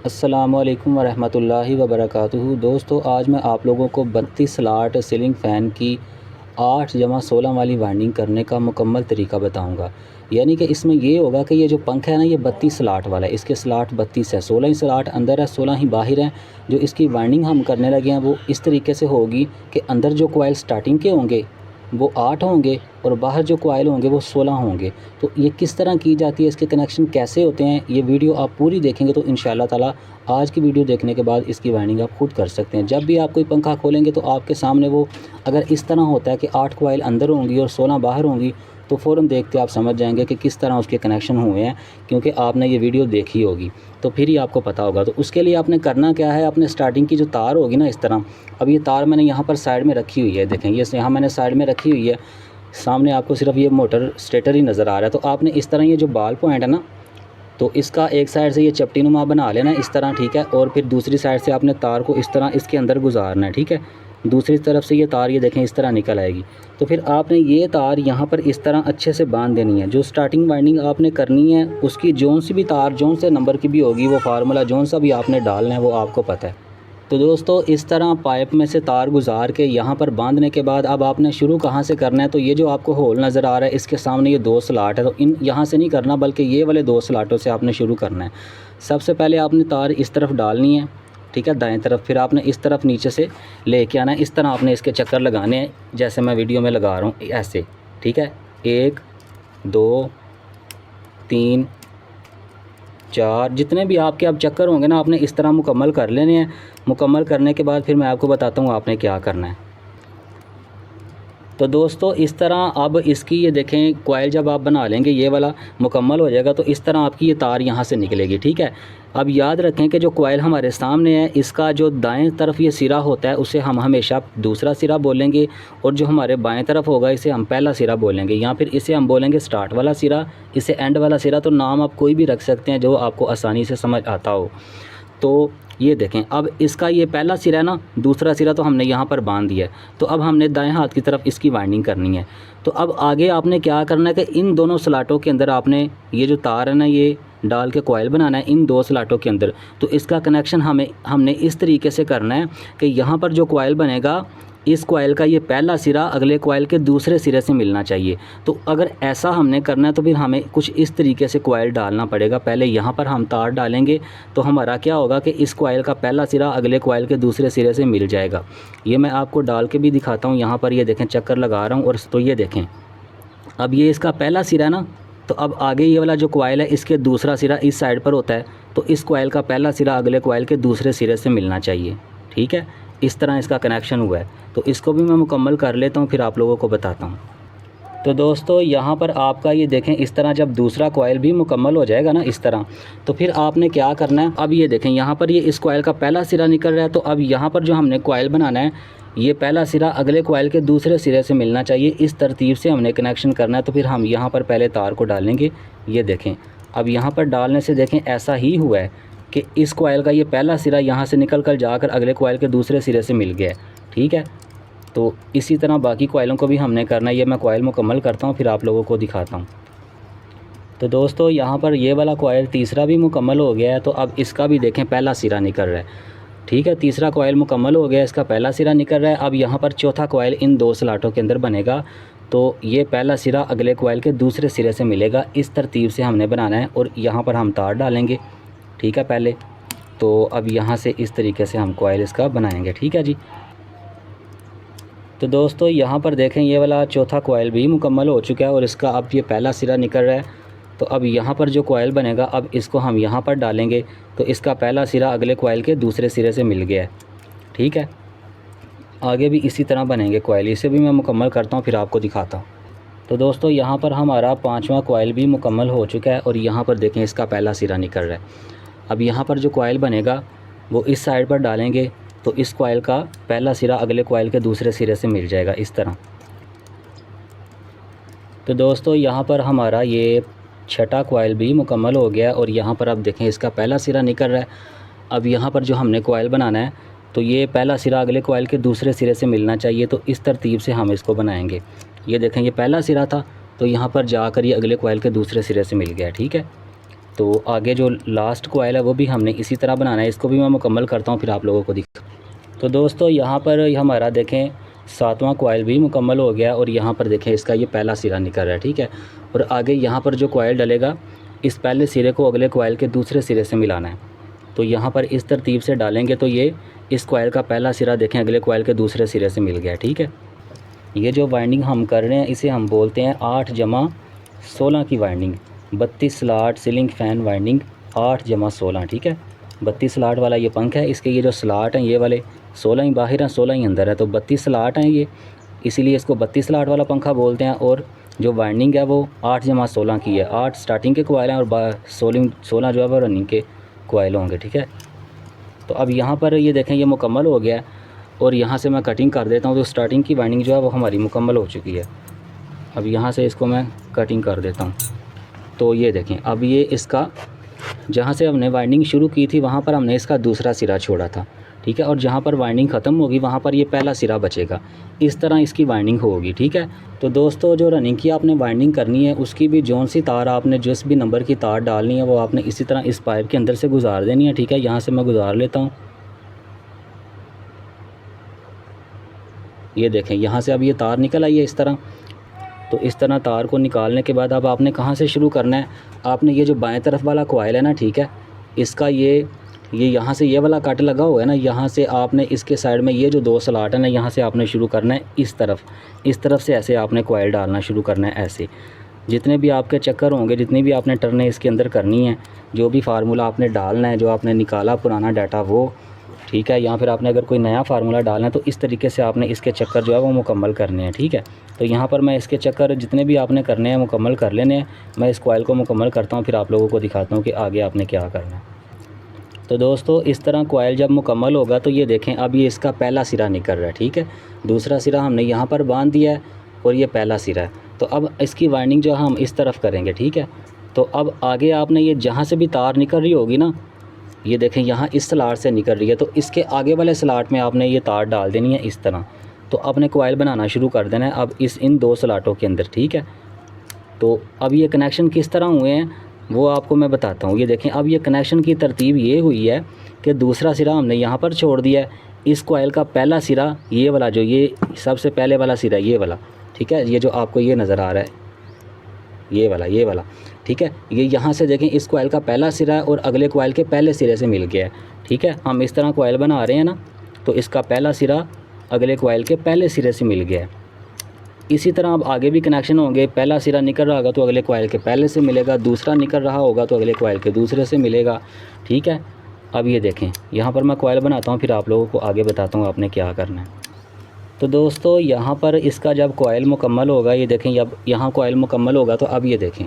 अस्सलामुअलैकुम वरहमतुल्लाहि वबरकातुहू। दोस्तों, आज मैं आप लोगों को 32 स्लॉट सीलिंग फ़ैन की 8 + 16 वाली वाइंडिंग करने का मुकम्मल तरीका बताऊंगा। यानी कि इसमें ये होगा कि ये जो पंखा है ना, ये 32 स्लॉट वाला है। इसके स्लॉट 32 है, 16 ही स्लॉट अंदर है, 16 ही बाहर हैं। जो इसकी वाइंडिंग हम करने लगे हैं वो इस तरीके से होगी कि अंदर जो कोयल स्टार्टिंग के होंगे वो 8 होंगे और बाहर जो कोयल होंगे वो 16 होंगे। तो ये किस तरह की जाती है, इसके कनेक्शन कैसे होते हैं, ये वीडियो आप पूरी देखेंगे तो इंशाल्लाह ताला आज की वीडियो देखने के बाद इसकी वाइंडिंग आप खुद कर सकते हैं। जब भी आप कोई पंखा खोलेंगे तो आपके सामने वो अगर इस तरह होता है कि 8 कोयल अंदर होंगी और 16 बाहर होंगी, तो फ़ौरन देख के आप समझ जाएंगे कि किस तरह उसके कनेक्शन हुए हैं, क्योंकि आपने ये वीडियो देखी होगी तो फिर ही आपको पता होगा। तो उसके लिए आपने करना क्या है, अपने स्टार्टिंग की जो तार होगी ना, इस तरह, अब ये तार मैंने यहाँ पर साइड में रखी हुई है, देखें ये यहाँ मैंने साइड में रखी हुई है। सामने आपको सिर्फ ये मोटर स्टेटर ही नज़र आ रहा है। तो आपने इस तरह ये जो बाल पॉइंट है ना, तो इसका एक साइड से ये चपटी नुमा बना लेना इस तरह, ठीक है। और फिर दूसरी साइड से आपने तार को इस तरह इसके अंदर गुजारना है, ठीक है। दूसरी तरफ से ये तार, ये देखें, इस तरह निकल आएगी। तो फिर आपने ये तार यहाँ पर इस तरह अच्छे से बांध देनी है। जो स्टार्टिंग वाइंडिंग आपने करनी है उसकी जौन सी भी तार जौन से नंबर की भी होगी, वो फार्मूला जौन सा भी आपने डालना है वो आपको पता है। तो दोस्तों, इस तरह पाइप में से तार गुजार के यहाँ पर बांधने के बाद अब आपने शुरू कहाँ से करना है, तो ये जो आपको होल नज़र आ रहा है इसके सामने ये 2 स्लॉट है, तो इन यहाँ से नहीं करना बल्कि ये वाले 2 स्लॉटों से आपने शुरू करना है। सबसे पहले आपने तार इस तरफ डालनी है, ठीक है, दाएं तरफ। फिर आपने इस तरफ नीचे से लेके आना है, इस तरह आपने इसके चक्कर लगाने हैं जैसे मैं वीडियो में लगा रहा हूँ, ऐसे, ठीक है। 1 2 3 4 जितने भी आपके अब चक्कर होंगे ना, आपने इस तरह मुकम्मल कर लेने हैं। मुकम्मल करने के बाद फिर मैं आपको बताता हूँ आपने क्या करना है। तो दोस्तों, इस तरह अब इसकी ये देखें, कॉइल जब आप बना लेंगे, ये वाला मुकम्मल हो जाएगा तो इस तरह आपकी ये तार यहाँ से निकलेगी, ठीक है। अब याद रखें कि जो कॉइल हमारे सामने है इसका जो दाएं तरफ ये सिरा होता है उसे हम हमेशा दूसरा सिरा बोलेंगे, और जो हमारे बाएं तरफ होगा इसे हम पहला सिरा बोलेंगे, या फिर इसे हम बोलेंगे स्टार्ट वाला सिरा, इसे एंड वाला सिरा। तो नाम आप कोई भी रख सकते हैं जो आपको आसानी से समझ आता हो। तो ये देखें, अब इसका ये पहला सिरा है ना, दूसरा सिरा तो हमने यहाँ पर बांध दिया है। तो अब हमने दाएं हाथ की तरफ इसकी वाइंडिंग करनी है। तो अब आगे आपने क्या करना है कि इन दोनों स्लॉटों के अंदर आपने ये जो तार है ना, ये डाल के कॉइल बनाना है इन 2 स्लॉटों के अंदर। तो इसका कनेक्शन हमने इस तरीके से करना है कि यहाँ पर जो कॉइल बनेगा, इस कॉइल का ये पहला सिरा अगले कॉइल के दूसरे सिरे से मिलना चाहिए। तो अगर ऐसा हमने करना है तो फिर हमें कुछ इस तरीके से कॉइल डालना पड़ेगा। पहले यहाँ पर हम तार डालेंगे तो हमारा क्या होगा कि इस कॉइल का पहला सिरा अगले कॉइल के दूसरे सिरे से मिल जाएगा। ये मैं आपको डाल के भी दिखाता हूँ। यहाँ पर ये देखें, चक्कर लगा रहा हूँ, और तो ये देखें, अब ये इसका पहला सिरा है ना, तो अब आगे ये वाला जो कॉइल है इसके दूसरा सिरा इस साइड पर होता है, तो इस कॉइल का पहला सिरा अगले कॉइल के दूसरे सिरे से मिलना चाहिए, ठीक है। इस तरह इसका कनेक्शन हुआ है। तो इसको भी मैं मुकम्मल कर लेता हूँ, फिर आप लोगों को बताता हूँ। तो दोस्तों, यहाँ पर आपका ये देखें, इस तरह जब दूसरा कॉइल भी मुकम्मल हो जाएगा ना इस तरह, तो फिर आपने क्या करना है, अब ये देखें यहाँ पर ये इस कॉइल का पहला सिरा निकल रहा है। तो अब यहाँ पर जो हमने कॉइल बनाना है, ये पहला सिरा अगले कॉइल के दूसरे सिरे से मिलना चाहिए। इस तरतीब से हमने कनेक्शन करना है। तो फिर हम यहाँ पर पहले तार को डालेंगे, ये देखें। अब यहाँ पर डालने से देखें ऐसा ही हुआ है कि इस कॉइल का ये पहला सिरा यहाँ से निकल कर जाकर अगले कॉइल के दूसरे सिरे से मिल गया है, ठीक है। तो इसी तरह बाकी कॉइलों को भी हमने करना है। ये मैं कॉइल मुकम्मल करता हूँ फिर आप लोगों को दिखाता हूँ। तो दोस्तों, यहाँ पर ये वाला कॉइल तीसरा भी मुकम्मल हो गया है। तो अब इसका भी देखें पहला सिरा निकल रहा है, ठीक है। तीसरा कॉइल मुकम्मल हो गया, इसका पहला सिरा निकल रहा है। अब यहाँ पर चौथा कॉइल इन 2 स्लॉटों के अंदर बनेगा, तो ये पहला सिरा अगले कॉइल के दूसरे सिरे से मिलेगा। इस तरतीब से हमने बनाना है, और यहाँ पर हम तार डालेंगे, ठीक है, पहले। तो अब यहाँ से इस तरीके से हम कॉइल इसका बनाएंगे, ठीक है जी। तो दोस्तों, यहाँ पर देखें, ये वाला चौथा कॉइल भी मुकम्मल हो चुका है और इसका अब ये पहला सिरा निकल रहा है। तो अब यहाँ पर जो कॉइल बनेगा, अब इसको हम यहाँ पर डालेंगे, तो इसका पहला सिरा अगले कॉइल के दूसरे सिरे से मिल गया है, ठीक है। आगे भी इसी तरह बनेंगे कॉइल। इसे भी मैं मुकम्मल करता हूँ फिर आपको दिखाता हूँ। तो दोस्तों, यहाँ पर हमारा 5वां कॉइल भी मुकम्मल हो चुका है, और यहाँ पर देखें इसका पहला सिरा निकल रहा है। अब यहाँ पर जो कॉइल बनेगा वो इस साइड पर डालेंगे, तो इस कॉइल का पहला सिरा अगले कॉइल के दूसरे सिरे से मिल जाएगा इस तरह। तो दोस्तों, यहाँ पर हमारा ये 6ठा कॉइल भी मुकम्मल हो गया, और यहाँ पर आप देखें इसका पहला सिरा निकल रहा है। अब यहाँ पर जो हमने कॉइल बनाना है, तो ये पहला सिरा अगले कॉइल के दूसरे सिरे से मिलना चाहिए। तो इस तरतीब से हम इसको बनाएंगे। ये देखें, ये पहला सिरा था, तो यहाँ पर जाकर ये अगले कॉइल के दूसरे सिरे से मिल गया, ठीक है। तो आगे जो लास्ट कॉइल है वो भी हमने इसी तरह बनाना है। इसको भी मैं मुकम्मल करता हूँ फिर आप लोगों को दिखा। तो दोस्तों यहाँ पर हमारा देखें 7वां कॉइल भी मुकम्मल हो गया और यहाँ पर देखें इसका ये पहला सिरा निकल रहा है, ठीक है। और आगे यहाँ पर जो कॉइल डलेगा इस पहले सिरे को अगले कॉइल के दूसरे सिरे से मिलाना है। तो यहाँ पर इस तरतीब से डालेंगे तो ये इस कॉइल का पहला सिरा देखें अगले कॉइल के दूसरे सिरे से मिल गया, ठीक है। ये जो वाइंडिंग हम कर रहे हैं इसे हम बोलते हैं 8/16 की winding, 32 slot ceiling fan winding 8/16, ठीक है। 32 स्लॉट वाला ये पंख है, इसके ये जो स्लॉट हैं ये वाले 16 ही बाहर हैं 16 ही अंदर है, तो 32 स्लॉट हैं ये, इसीलिए इसको 32 स्लॉट वाला पंखा बोलते हैं। और जो वाइंडिंग है वो 8/16 की है, 8 स्टार्टिंग के कोयल हैं और 16 जो है वो रनिंग के कोयल होंगे, ठीक है। तो अब यहाँ पर ये देखें ये मुकम्मल हो गया और यहाँ से मैं कटिंग कर देता हूँ। तो स्टार्टिंग की वाइंडिंग जो है वो हमारी मुकम्मल हो चुकी है। अब यहाँ से इसको मैं कटिंग कर देता हूँ। तो ये देखें अब ये इसका जहाँ से हमने वाइंडिंग शुरू की थी वहाँ पर हमने इसका दूसरा सिरा छोड़ा था, ठीक है। और जहाँ पर वाइंडिंग ख़त्म होगी वहाँ पर ये पहला सिरा बचेगा। इस तरह इसकी वाइंडिंग होगी, ठीक है। तो दोस्तों जो रनिंग की आपने वाइंडिंग करनी है उसकी भी जौन सी तार आपने जिस भी नंबर की तार डालनी है वो आपने इसी तरह इस पाइप के अंदर से गुजार देनी है, ठीक है। यहाँ से मैं गुजार लेता हूँ। ये देखें यहाँ से अब ये तार निकल आई है इस तरह। तो इस तरह तार को निकालने के बाद अब आपने कहाँ से शुरू करना है, आपने ये जो बाएं तरफ वाला कॉइल है ना, ठीक है, इसका ये यहाँ से ये वाला कट लगा हुआ है ना, यहाँ से आपने इसके साइड में ये जो 2 स्लॉट है ना यहाँ से आपने शुरू करना है इस तरफ से ऐसे आपने कॉइल डालना शुरू करना है। ऐसे जितने भी आपके चक्कर होंगे, जितनी भी आपने टर्नें इसके अंदर करनी है, जो भी फार्मूला आपने डालना है, जो आपने निकाला पुराना डाटा वो, ठीक है। या फिर आपने अगर कोई नया फार्मूला डालना है तो इस तरीके से आपने इसके चक्कर जो है वो मुकम्मल करने हैं, ठीक है। तो यहाँ पर मैं इसके चक्कर जितने भी आपने करने हैं मुकम्मल कर लेने हैं। मैं इस कॉइल को मुकम्मल करता हूँ फिर आप लोगों को दिखाता हूँ कि आगे आपने क्या करना है। तो दोस्तों इस तरह कॉइल जब मुकम्मल होगा तो ये देखें अब ये इसका पहला सिरा निकल रहा है, ठीक है। दूसरा सिरा हमने यहाँ पर बांध दिया है और ये पहला सिरा है। तो अब इसकी वाइंडिंग जो हम इस तरफ करेंगे, ठीक है। तो अब आगे आपने ये जहाँ से भी तार निकल रही होगी ना, ये देखें यहाँ इस स्लॉट से निकल रही है, तो इसके आगे वाले स्लॉट में आपने ये तार डाल देनी है इस तरह। तो आपने कॉइल बनाना शुरू कर देना है अब इन 2 स्लॉटों के अंदर, ठीक है। तो अब ये कनेक्शन किस तरह हुए हैं वो आपको मैं बताता हूँ। ये देखें अब ये कनेक्शन की तरतीब ये हुई है कि दूसरा सिरा हमने यहाँ पर छोड़ दिया है, इस कॉइल का पहला सिरा ये वाला, जो ये सबसे पहले वाला सिरा ये वाला, ठीक है, ये जो आपको ये नज़र आ रहा है ये वाला, ठीक है। ये यहाँ से देखें इस कॉइल का पहला सिरा है और अगले कॉइल के पहले सिरे से मिल गया है, ठीक है। हम इस तरह कॉइल बना रहे हैं ना, तो इसका पहला सिरा अगले कॉइल के पहले सिरे से मिल गया है। इसी तरह अब आगे भी कनेक्शन होंगे, पहला सिरा निकल रहा होगा तो अगले कॉइल के पहले से मिलेगा, दूसरा निकल रहा होगा तो अगले कॉइल के दूसरे से मिलेगा, ठीक है। अब ये देखें यहाँ पर मैं कॉइल बनाता हूँ फिर आप लोगों को आगे बताता हूँ आपने क्या करना है। तो दोस्तों यहाँ पर इसका जब कॉइल मुकम्मल होगा, ये देखें जब यहाँ कॉइल मुकम्मल होगा तो अब ये देखें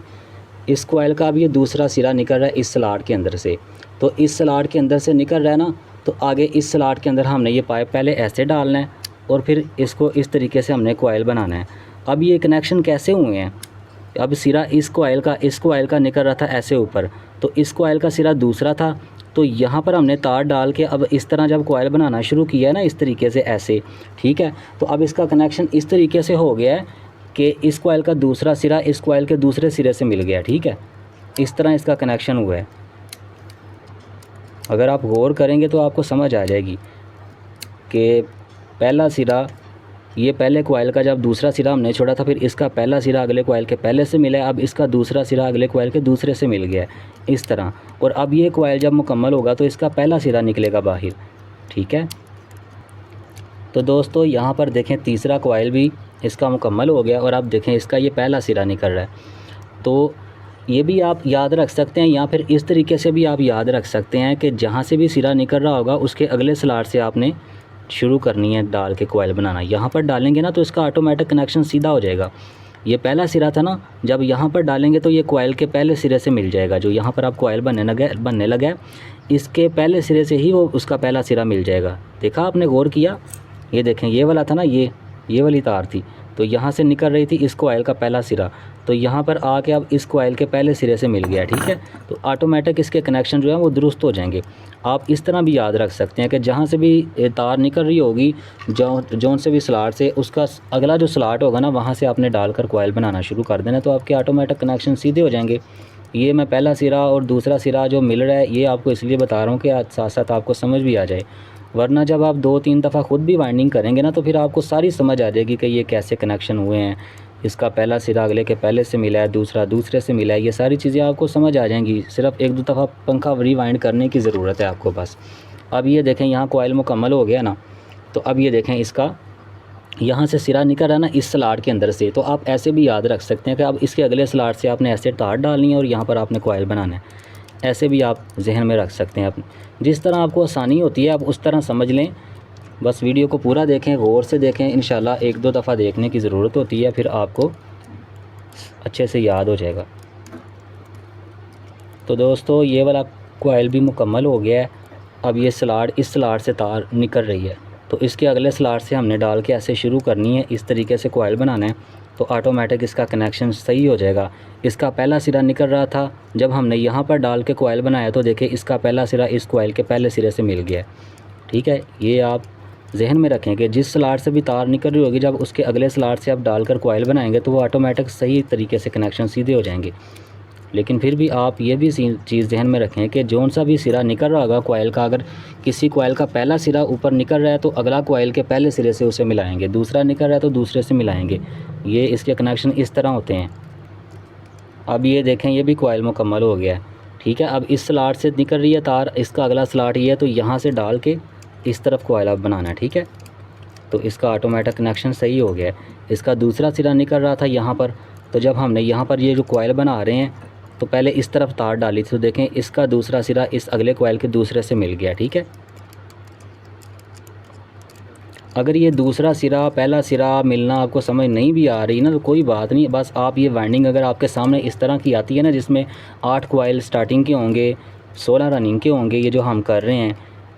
इस कॉइल का अब ये दूसरा सिरा निकल रहा है इस स्लॉट के अंदर से। तो इस स्लॉट के अंदर से निकल रहा है ना, तो आगे इस स्लॉट के अंदर हमने ये पाइप पहले ऐसे डालना है और फिर इसको इस तरीके से हमने कॉइल बनाना है। अब ये कनेक्शन कैसे हुए हैं, अब सिरा इस कॉइल का निकल रहा था ऐसे ऊपर, तो इस कॉइल का सिरा दूसरा था, तो यहाँ पर हमने तार डाल के अब इस तरह जब कॉइल बनाना शुरू किया है ना इस तरीके से ऐसे, ठीक है। तो अब इसका कनेक्शन इस तरीके से हो गया है कि इस कॉइल का दूसरा सिरा इस कॉइल के दूसरे सिरे से मिल गया, ठीक है। इस तरह इसका कनेक्शन हुआ है। अगर आप गौर करेंगे तो आपको समझ आ जाएगी कि पहला सिरा ये पहले कॉइल का जब दूसरा सिरा हमने छोड़ा था, फिर इसका पहला सिरा अगले कॉइल के पहले से मिला है, अब इसका दूसरा सिरा अगले कॉइल के दूसरे से मिल गया है इस तरह। और अब ये कॉइल जब मुकम्मल होगा तो इसका पहला सिरा निकलेगा बाहर, ठीक है। तो दोस्तों यहाँ पर देखें तीसरा कॉइल भी इसका मुकम्मल हो गया और अब देखें इसका ये पहला सिरा निकल रहा है। तो ये भी आप याद रख सकते हैं या फिर इस तरीके से भी आप याद रख सकते हैं कि जहाँ से भी सिरा निकल रहा होगा उसके अगले स्लॉट से आपने शुरू करनी है डाल के कॉइल बनाना। यहाँ पर डालेंगे ना तो इसका ऑटोमेटिक कनेक्शन सीधा हो जाएगा। ये पहला सिरा था ना, जब यहाँ पर डालेंगे तो ये कॉइल के पहले सिरे से मिल जाएगा। जो यहाँ पर आप कॉइल बनने लगा इसके पहले सिरे से ही वो उसका पहला सिरा मिल जाएगा। देखा आपने, गौर किया? ये देखें ये वाला था ना, ये वाली तार थी, तो यहाँ से निकल रही थी इस कॉइल का पहला सिरा, तो यहाँ पर आके अब इस कॉइल के पहले सिरे से मिल गया, ठीक है। तो ऑटोमेटिक इसके कनेक्शन जो है वो दुरुस्त हो जाएंगे। आप इस तरह भी याद रख सकते हैं कि जहाँ से भी तार निकल रही होगी जौन से भी स्लॉट से, उसका अगला जो स्लॉट होगा ना वहाँ से आपने डालकर कॉइल बनाना शुरू कर देना, तो आपके ऑटोमेटिक कनेक्शन सीधे हो जाएंगे। ये मैं पहला सिरा और दूसरा सिरा जो मिल रहा है ये आपको इसलिए बता रहा हूँ कि साथ साथ आपको समझ भी आ जाए, वरना जब आप 2-3 दफ़ा ख़ुद भी वाइंडिंग करेंगे ना तो फिर आपको सारी समझ आ जाएगी कि ये कैसे कनेक्शन हुए हैं, इसका पहला सिरा अगले के पहले से मिला है, दूसरा दूसरे से मिला है, ये सारी चीज़ें आपको समझ आ जाएंगी। सिर्फ 1-2 दफ़ा पंखा रीवाइंड करने की ज़रूरत है आपको बस। अब ये देखें यहाँ कॉइल मुकम्मल हो गया ना, तो अब ये देखें इसका यहाँ से सिरा निकल रहा है ना इस स्लॉट के अंदर से, तो आप ऐसे भी याद रख सकते हैं कि अब इसके अगले स्लॉट से आपने ऐसे तार डालनी है और यहाँ पर आपने कॉइल बनाना है। ऐसे भी आप जहन में रख सकते हैं। आप जिस तरह आपको आसानी होती है आप उस तरह समझ लें। बस वीडियो को पूरा देखें, गौर से देखें, इंशाल्लाह 1-2 दफ़ा देखने की ज़रूरत होती है, फिर आपको अच्छे से याद हो जाएगा। तो दोस्तों ये वाला कॉइल भी मुकम्मल हो गया है। अब ये स्लॉट, इस स्लॉट से तार निकल रही है, तो इसके अगले स्लॉट से हमने डाल के ऐसे शुरू करनी है, इस तरीके से कॉइल बनाना है, तो ऑटोमेटिक इसका कनेक्शन सही हो जाएगा। इसका पहला सिरा निकल रहा था, जब हमने यहाँ पर डाल के कॉइल बनाया तो देखिए इसका पहला सिरा इस कॉइल के पहले सिरे से मिल गया। ठीक है, ये आप जहन में रखें कि जिस स्लॉट से भी तार निकल रही होगी, जब उसके अगले स्लॉट से आप डालकर कॉइल बनाएंगे तो वो ऑटोमेटिक सही तरीके से कनेक्शन सीधे हो जाएंगे। लेकिन फिर भी आप ये भी चीज़ ध्यान में रखें कि जौन सा भी सिरा निकल रहा होगा कॉइल का, अगर किसी कॉइल का पहला सिरा ऊपर निकल रहा है तो अगला कॉइल के पहले सिरे से उसे मिलाएंगे, दूसरा निकल रहा है तो दूसरे से मिलाएंगे। ये इसके कनेक्शन इस तरह होते हैं। अब ये देखें ये भी कॉइल मुकम्मल हो गया है। ठीक है, अब इस स्लॉट से निकल रही है तार, इसका अगला स्लॉट ये है, तो यहाँ से डाल के इस तरफ कॉइल अब बनाना है। ठीक है, तो इसका ऑटोमेटिक कनेक्शन सही हो गया है। इसका दूसरा सिरा निकल रहा था यहाँ पर, तो जब हमने यहाँ पर ये जो कॉइल बना रहे हैं तो पहले इस तरफ तार डाली थी, तो देखें इसका दूसरा सिरा इस अगले कॉइल के दूसरे से मिल गया। ठीक है, अगर ये दूसरा सिरा पहला सिरा मिलना आपको समझ नहीं भी आ रही ना तो कोई बात नहीं, बस आप ये वाइंडिंग अगर आपके सामने इस तरह की आती है ना जिसमें 8 कॉइल स्टार्टिंग के होंगे, 16 रनिंग के होंगे, ये जो हम कर रहे हैं,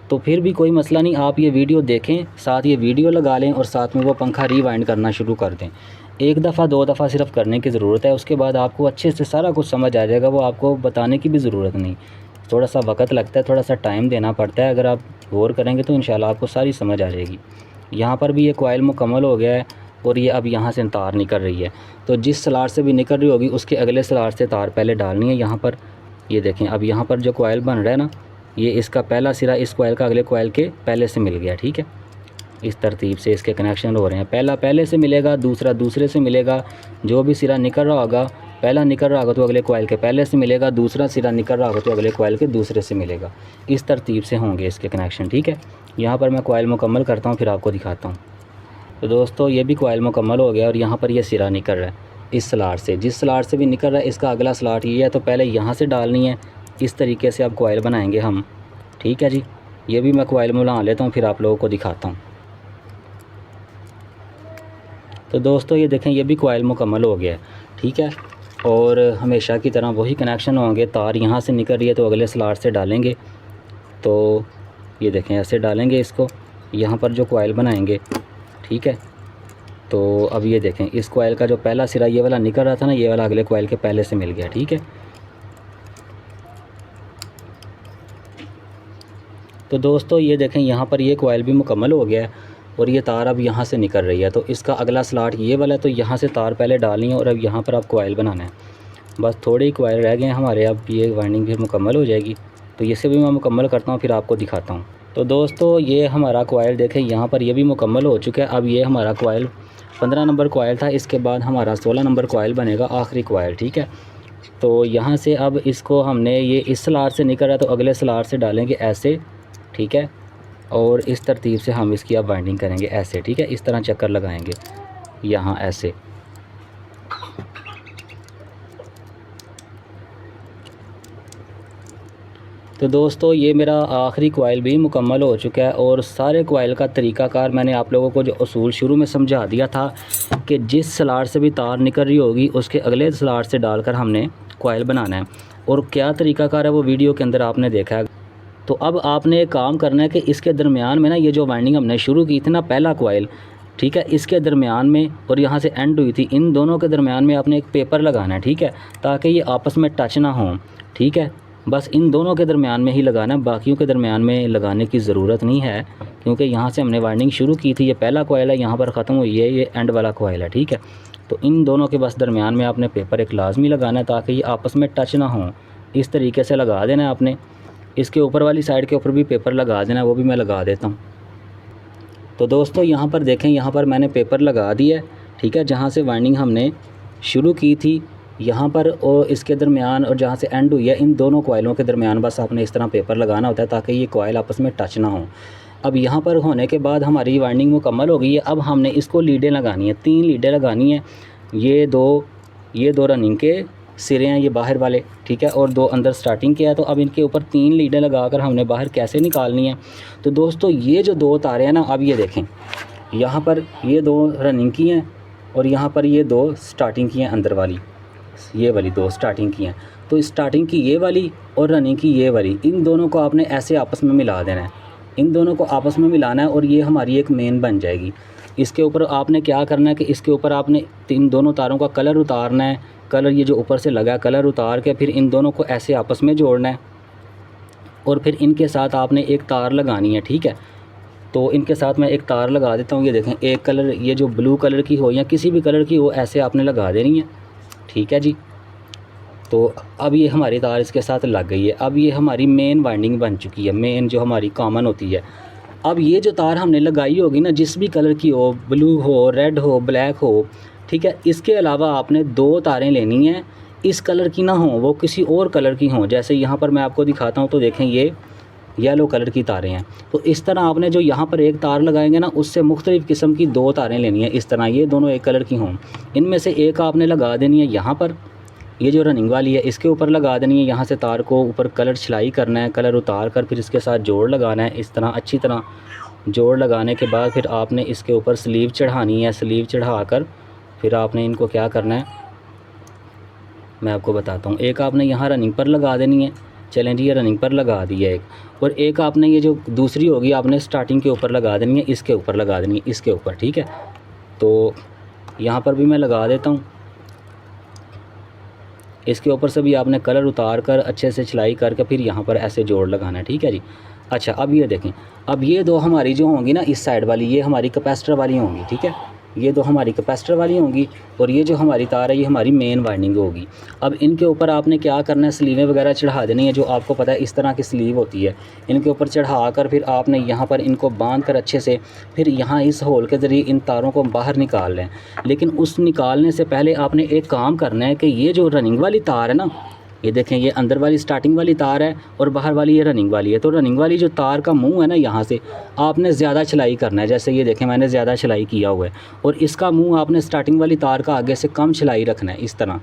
तो फिर भी कोई मसला नहीं। आप ये वीडियो देखें, साथ ये वीडियो लगा लें और साथ में वो पंखा रीवाइंड करना शुरू कर दें। 1 दफ़ा 2 दफ़ा सिर्फ करने की ज़रूरत है, उसके बाद आपको अच्छे से सारा कुछ समझ आ जाएगा। वो आपको बताने की भी ज़रूरत नहीं, थोड़ा सा वक्त लगता है, थोड़ा सा टाइम देना पड़ता है। अगर आप गौर करेंगे तो इंशाल्लाह आपको सारी समझ आ जाएगी। यहाँ पर भी ये कॉइल मुकम्मल हो गया है और ये अब यहाँ से तार निकल रही है, तो जिस स्लॉट से भी निकल रही होगी उसके अगले स्लॉट से तार पहले डालनी है। यहाँ पर ये देखें, अब यहाँ पर जो कॉइल बन रहा है ना, ये इसका पहला सिरा इस कॉइल का अगले कॉइल के पहले से मिल गया। ठीक है, इस तरतीब से इसके कनेक्शन हो रहे हैं। पहला पहले से मिलेगा, दूसरा दूसरे से मिलेगा। जो भी सिरा निकल रहा होगा, पहला निकल रहा होगा तो अगले कॉइल के पहले से मिलेगा, दूसरा सिरा निकल रहा होगा तो अगले कॉइल के दूसरे से मिलेगा। इस तरतीब से होंगे इसके कनेक्शन। ठीक है, यहाँ पर मैं कॉइल मुकम्मल करता हूँ फिर आपको दिखाता हूँ। तो दोस्तों ये भी कॉइल मुकम्मल हो गया और यहाँ पर ये सिरा निकल रहा है इस स्लॉट से, जिस स्लॉट से भी निकल रहा है इसका अगला स्लॉट ये है, तो पहले यहाँ से डालनी है। इस तरीके से अब कॉइल बनाएंगे हम। ठीक है जी, ये भी मैं कॉइल में बना लेता हूँ फिर आप लोगों को दिखाता हूँ। तो दोस्तों ये देखें ये भी कॉइल मुकम्मल हो गया है। ठीक है, और हमेशा की तरह वही कनेक्शन होंगे। तार यहाँ से निकल रही है तो अगले स्लॉट से डालेंगे, तो ये देखें ऐसे डालेंगे इसको, यहाँ पर जो कॉइल बनाएंगे। ठीक है, तो अब ये देखें इस कॉइल का जो पहला सिरा ये वाला निकल रहा था ना, ये वाला अगले कॉइल के पहले से मिल गया। ठीक है, तो दोस्तों ये देखें यहाँ पर ये कॉइल भी मुकम्मल हो गया है और ये तार अब यहाँ से निकल रही है, तो इसका अगला स्लॉट ये वाला है, तो यहाँ से तार पहले डालनी है और अब यहाँ पर आप कॉइल बनाना है। बस थोड़े ही कॉइल रह गए हैं हमारे, अब ये वाइंडिंग फिर मुकम्मल हो जाएगी। तो इसे भी मैं मुकम्मल करता हूँ फिर आपको दिखाता हूँ। तो दोस्तों ये हमारा कॉइल देखें यहाँ पर ये भी मुकम्मल हो चुका है। अब ये हमारा कॉइल 15 नंबर कॉइल था, इसके बाद हमारा 16 नंबर कॉइल बनेगा, आखिरी कॉइल। ठीक है, तो यहाँ से अब इसको हमने ये इस स्लॉट से निकल रहा है तो अगले स्लॉट से डालेंगे ऐसे। ठीक है, और इस तरतीब से हम इसकी अब वाइंडिंग करेंगे ऐसे। ठीक है, इस तरह चक्कर लगाएंगे यहाँ ऐसे। तो दोस्तों ये मेरा आखिरी कॉइल भी मुकम्मल हो चुका है और सारे कॉइल का तरीक़ाकार मैंने आप लोगों को जो उसूल शुरू में समझा दिया था कि जिस स्लॉट से भी तार निकल रही होगी उसके अगले स्लॉट से डालकर हमने कॉइल बनाना है, और क्या तरीक़ाकार है वो वीडियो के अंदर आपने देखा है। तो अब आपने एक काम करना है कि इसके दरमियान में ना ये जो वाइंडिंग हमने शुरू की थी ना, पहला कॉइल, ठीक है, इसके दरमियान में और यहाँ से एंड हुई थी, इन दोनों के दरमियान में आपने एक पेपर लगाना है। ठीक है, ताकि ये आपस में टच ना हो। ठीक है, बस इन दोनों के दरमियान में ही लगाना है, बाकियों के दरमियान में लगाने की ज़रूरत नहीं है, क्योंकि यहाँ से हमने वाइंडिंग शुरू की थी। ये पहला कॉइल है, यहाँ पर ख़त्म हुई है, ये एंड वाला कॉइल है। ठीक है, तो इन दोनों के बस दरमियान में आपने पेपर एक लाजमी लगाना है ताकि ये आपस में टच ना हों। इस तरीके से लगा देना है आपने। इसके ऊपर वाली साइड के ऊपर भी पेपर लगा देना है, वो भी मैं लगा देता हूँ। तो दोस्तों यहाँ पर देखें, यहाँ पर मैंने पेपर लगा दिया है, ठीक है। जहाँ से वाइंडिंग हमने शुरू की थी यहाँ पर और इसके दरमियान और जहाँ से एंड हुई है, इन दोनों कॉइलों के दरमियान बस आपने इस तरह पेपर लगाना होता है ताकि ये कॉइल आपस में टच ना हो। अब यहाँ पर होने के बाद हमारी वाइंडिंग मुकम्मल हो गई है। अब हमने इसको लीडें लगानी है, 3 लीडें लगानी है। ये दो रनिंग के सिरे हैं, ये बाहर वाले, ठीक है, और 2 अंदर स्टार्टिंग के है। तो अब इनके ऊपर 3 लीडें लगाकर हमने बाहर कैसे निकालनी है। तो दोस्तों ये जो 2 तारें हैं ना, अब ये देखें, यहाँ पर ये 2 रनिंग की हैं और यहाँ पर ये 2 स्टार्टिंग की हैं, अंदर वाली ये वाली 2 स्टार्टिंग की हैं। तो स्टार्टिंग की ये वाली और रनिंग की ये वाली, इन दोनों को आपने ऐसे आपस में मिला देना है। इन दोनों को आपस में मिलाना है और ये हमारी एक मेन बन जाएगी। इसके ऊपर आपने क्या करना है कि इसके ऊपर आपने इन दोनों तारों का कलर उतारना है। कलर ये जो ऊपर से लगा है, कलर उतार के फिर इन दोनों को ऐसे आपस में जोड़ना है और फिर इनके साथ आपने एक तार लगानी है, ठीक है। तो इनके साथ मैं एक तार लगा देता हूँ। ये देखें, एक कलर, ये जो ब्लू कलर की हो या किसी भी कलर की हो, ऐसे आपने लगा देनी है, ठीक है जी। तो अब ये हमारी तार इसके साथ लग गई है। अब ये हमारी मेन वाइंडिंग बन चुकी है, मेन जो हमारी कॉमन होती है। अब ये जो तार हमने लगाई होगी ना, जिस भी कलर की हो, ब्लू हो, रेड हो, ब्लैक हो, ठीक है, इसके अलावा आपने 2 तारें लेनी हैं। इस कलर की ना हो, वो किसी और कलर की हों। जैसे यहाँ पर मैं आपको दिखाता हूँ, तो देखें ये येलो कलर की तारें हैं। तो इस तरह आपने जो यहाँ पर एक तार लगाएंगे ना, उससे मुख्तलिफ़ किस्म की 2 तारें लेनी है। इस तरह ये दोनों एक कलर की हों। इनमें से एक आपने लगा देनी है यहाँ पर, ये जो रनिंग वाली है इसके ऊपर लगा देनी है। यहाँ से तार को ऊपर कलर सिलाई करना है, कलर उतार कर फिर इसके साथ जोड़ लगाना है। इस तरह अच्छी तरह जोड़ लगाने के बाद फिर आपने इसके ऊपर स्लीव चढ़ानी है। स्लीव चढ़ा कर फिर आपने इनको क्या करना है, मैं आपको बताता हूँ। एक आपने यहाँ रनिंग पर लगा देनी है, चलें जी, ये रनिंग पर लगा दी है एक। और एक आपने ये जो दूसरी होगी आपने स्टार्टिंग के ऊपर लगा देनी है, इसके ऊपर लगा देनी है, इसके ऊपर, ठीक है। तो यहाँ पर भी मैं लगा देता हूँ। इसके ऊपर से भी आपने कलर उतार कर अच्छे से सिलाई करके फिर यहाँ पर ऐसे जोड़ लगाना है, ठीक है जी। अच्छा, अब ये देखें, अब ये 2 हमारी जो होंगी ना, इस साइड वाली, ये हमारी कैपेसिटर वाली होंगी, ठीक है। ये 2 हमारी कैपेसिटर वाली होंगी और ये जो हमारी तार है ये हमारी मेन वाइंडिंग होगी। अब इनके ऊपर आपने क्या करना है, स्लीवें वगैरह चढ़ा देनी है। जो आपको पता है इस तरह की स्लीव होती है, इनके ऊपर चढ़ा कर फिर आपने यहाँ पर इनको बांध कर अच्छे से फिर यहाँ इस होल के ज़रिए इन तारों को बाहर निकाल लें। लेकिन उस निकालने से पहले आपने एक काम करना है कि ये जो रनिंग वाली तार है ना, ये देखें, ये अंदर वाली स्टार्टिंग वाली तार है और बाहर वाली ये रनिंग वाली है। तो रनिंग वाली जो तार का मुंह है ना, यहाँ से आपने ज़्यादा सिलाई करना है। जैसे ये देखें, मैंने ज़्यादा सिलाई किया हुआ है और इसका मुंह आपने स्टार्टिंग वाली तार का आगे से कम सिलाई रखना है। इस तरह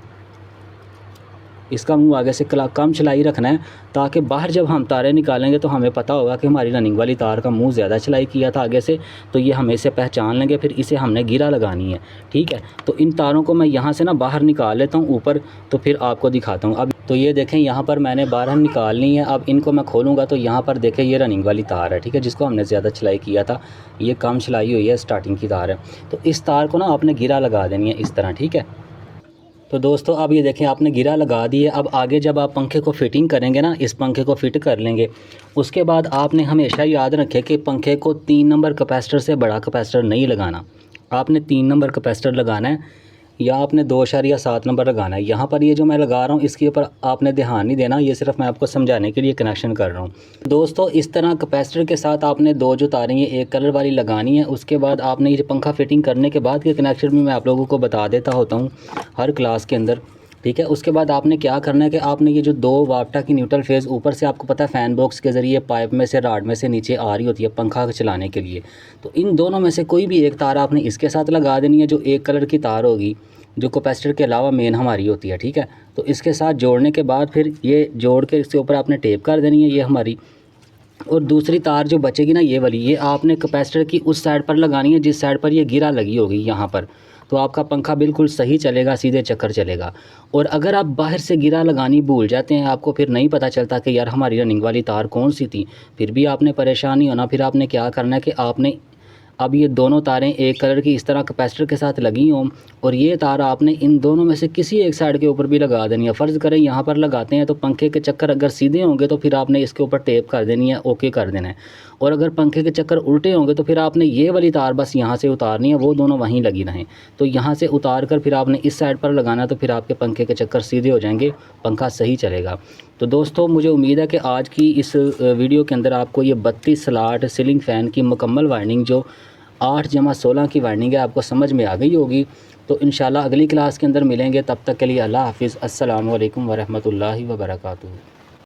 इसका मुंह आगे से कम सिलाई रखना है ताकि बाहर जब हम तारें निकालेंगे तो हमें पता होगा कि हमारी रनिंग वाली तार का मुंह ज़्यादा सिलाई किया था आगे से। तो ये हम इसे पहचान लेंगे, फिर इसे हमने गिरा लगानी है, ठीक है। तो इन तारों को मैं यहाँ से ना बाहर निकाल लेता हूँ ऊपर, तो फिर आपको दिखाता हूँ। अब तो ये देखें, यहाँ पर मैंने बाहर निकालनी है। अब इनको मैं खोलूँगा तो यहाँ पर देखें ये रनिंग वाली तार है, ठीक है, जिसको हमने ज़्यादा सिलाई किया था। ये कम सिलाई हुई है, स्टार्टिंग की तार है। तो इस तार को ना आपने गिरा लगा देनी है इस तरह, ठीक है। तो दोस्तों अब ये देखें, आपने गिरा लगा दी है। अब आगे जब आप पंखे को फिटिंग करेंगे ना, इस पंखे को फिट कर लेंगे, उसके बाद आपने हमेशा याद रखें कि पंखे को 3 नंबर कैपेसिटर से बड़ा कैपेसिटर नहीं लगाना। आपने 3 नंबर कैपेसिटर लगाना है या आपने 2.7 नंबर लगाना है। यहाँ पर ये जो मैं लगा रहा हूँ इसके ऊपर आपने ध्यान नहीं देना, ये सिर्फ मैं आपको समझाने के लिए कनेक्शन कर रहा हूँ। दोस्तों इस तरह कैपेसिटर के साथ आपने 2 जो तारें ये एक कलर वाली लगानी है। उसके बाद आपने ये पंखा फिटिंग करने के बाद के कनेक्शन भी मैं आप लोगों को बता देता होता हूँ हर क्लास के अंदर, ठीक है। उसके बाद आपने क्या करना है कि आपने ये जो 2 वाफ्टा की न्यूट्रल फेज़ ऊपर से आपको पता है फ़ैन बॉक्स के ज़रिए पाइप में से राड में से नीचे आ रही होती है पंखा चलाने के लिए। तो इन दोनों में से कोई भी एक तार आपने इसके साथ लगा देनी है, जो एक कलर की तार होगी, जो कैपेसिटर के अलावा मेन हमारी होती है, ठीक है। तो इसके साथ जोड़ने के बाद फिर ये जोड़ के इसके ऊपर आपने टेप कर देनी है, ये हमारी। और दूसरी तार जो बचेगी ना, ये वाली, ये आपने कैपेसिटर की उस साइड पर लगानी है जिस साइड पर ये गिरा लगी होगी यहाँ पर। तो आपका पंखा बिल्कुल सही चलेगा, सीधे चक्कर चलेगा। और अगर आप बाहर से गिरा लगानी भूल जाते हैं, आपको फिर नहीं पता चलता कि यार हमारी रनिंग वाली तार कौन सी थी, फिर भी आपने परेशान नहीं होना। फिर आपने क्या करना है कि आपने अब ये दोनों तारें एक कलर की इस तरह कैपेसिटर के साथ लगी हों और ये तार आपने इन दोनों में से किसी एक साइड के ऊपर भी लगा देनी है। फ़र्ज़ करें यहाँ पर लगाते हैं तो पंखे के चक्कर अगर सीधे होंगे तो फिर आपने इसके ऊपर टेप कर देनी है, ओके कर देना है। और अगर पंखे के चक्कर उल्टे होंगे तो फिर आपने ये वाली तार बस यहाँ से उतारनी है, वो दोनों वहीं लगी रहें। तो यहाँ से उतार कर फिर आपने इस साइड पर लगाना, तो फिर आपके पंखे के चक्कर सीधे हो जाएंगे, पंखा सही चलेगा। तो दोस्तों मुझे उम्मीद है कि आज की इस वीडियो के अंदर आपको ये 32 स्लॉट सीलिंग फ़ैन की मुकम्मल वायरिंग जो 8/16 की वायरिंग है आपको समझ में आ गई होगी। तो इंशाल्लाह अगली क्लास के अंदर मिलेंगे, तब तक के लिए अल्लाह हाफ़िज़। अस्सलामु अलैकुम वरहमतुल्लाहि वबरकातुहू।